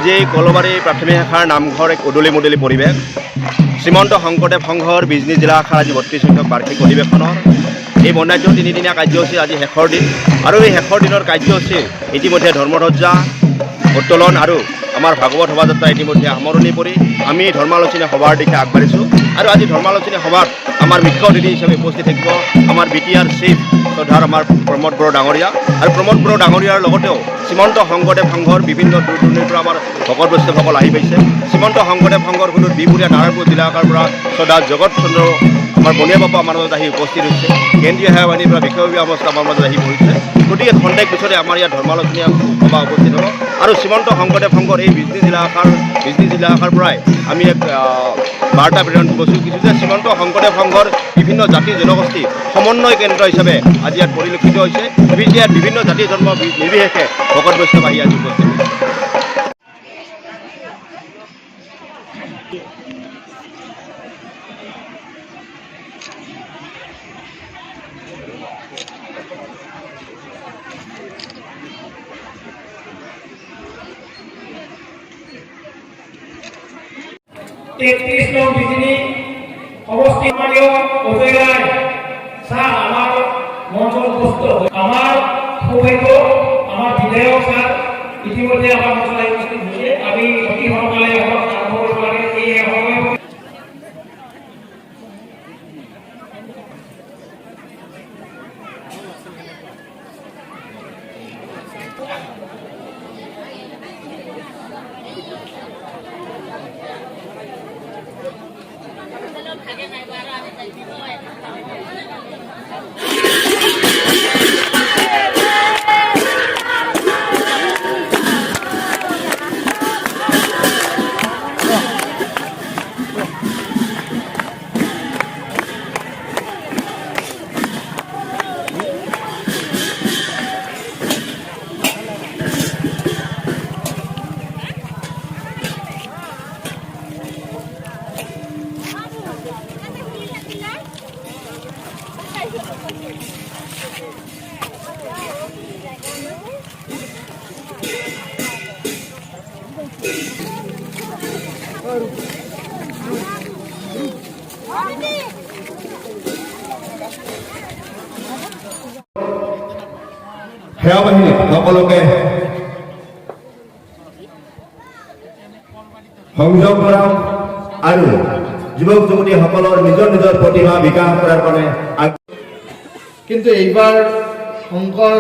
আজি কলবাৰী প্ৰাথমিক শাখাৰ নামঘৰ এক উদলি মুদলি পৰিৱেশ। শ্ৰীমন্ত শংকৰদেৱ সংঘৰ বিজনী জিলা শাখাৰ আজি ৩২ সংখ্যক বাৰ্ষিক অধিৱেশনৰ এই বৰ্ণাঢ্য তিনিদিনীয়া কাৰ্যসূচী আজি শেষৰ দিন আৰু এই শেষৰ দিনৰ কাৰ্যসূচীৰ ইতিমধ্যে ধৰ্মধ্বজা উত্তোলন আৰু আমাৰ ভাগৱত শোভাযাত্ৰা ইতিমধ্যে সামৰণি পৰি আমি ধৰ্মালোচনী সভাৰ দিশে আগবাঢ়িছোঁ। আৰু আজি ধৰ্মালোচনী সভাত আমাৰ মুখ্য অতিথি হিচাপে উপস্থিত থাকিব আমাৰ BTR চিফ শ্ৰদ্ধাৰ আমাৰ প্ৰমোদ বড়ো ডাঙৰীয়া আৰু প্ৰমোদ বড়ো ডাঙৰীয়াৰ লগতেও শ্ৰীমন্ত শংকৰদেৱ সংঘৰ বিভিন্ন দূৰ দূৰণিৰ পৰা আমাৰ ভকত বৈষ্ণৱসকল আহি পাইছে। শ্ৰীমন্ত শংকৰদেৱ সংঘৰ সুদূৰ বিহপুৰীয়া নাৰায়ণপুৰ জিলা শাখাৰ পৰা শ্ৰদ্ধা জগত চন্দ্ৰ আমাৰ বনিয়া বাবা আমাৰ মাজত আহি উপস্থিত হৈছে। কেন্দ্ৰীয় সেৱা বাহিনীৰ পৰা বিষয়ববীয়া অৱস্থা আমাৰ মাজত আহি পৰিছে। গতিকে খন্তেক পিছতে আমাৰ ইয়াত ধৰ্মালোচনী সভা উপস্থিত হ'ব আৰু শ্ৰীমন্ত শংকৰদেৱ সংঘৰ এই বিজনী জিলা শাখাৰ পৰাই আমি এক বাৰ্তা প্ৰেৰণ কৰিছোঁ যে শ্ৰীমন্ত শংকৰদেৱ সংঘৰ বিভিন্ন জাতি জনগোষ্ঠী সমন্বয় কেন্দ্ৰ হিচাপে আজি ইয়াত পৰিলক্ষিত হৈছে। ইয়াত বিভিন্ন জাতি ধৰ্ম নিৰ্বিশেষে ভকত বৈষ্ণৱ আহি আজি উপস্থিত হৈছে। তেত্রিশ নং বিজনী অবস্থিত আমার মঞ্চল উপস্থিত আমার সৌভাগ্য আমার বিধায়ক স্যার ইতিমধ্যে আমার মঞ্চলায় উপস্থিত হয়েছে। আমি অতি সকালে আরম্ভ করব লাগে এই সেৱা বাহিনী সকলোকে সংযোগ কৰা আৰু যুৱক যুৱতীসকলৰ নিজৰ নিজৰ প্ৰতিভা বিকাশ কৰাৰ কাৰণে। কিন্তু এইবাৰ শংকৰ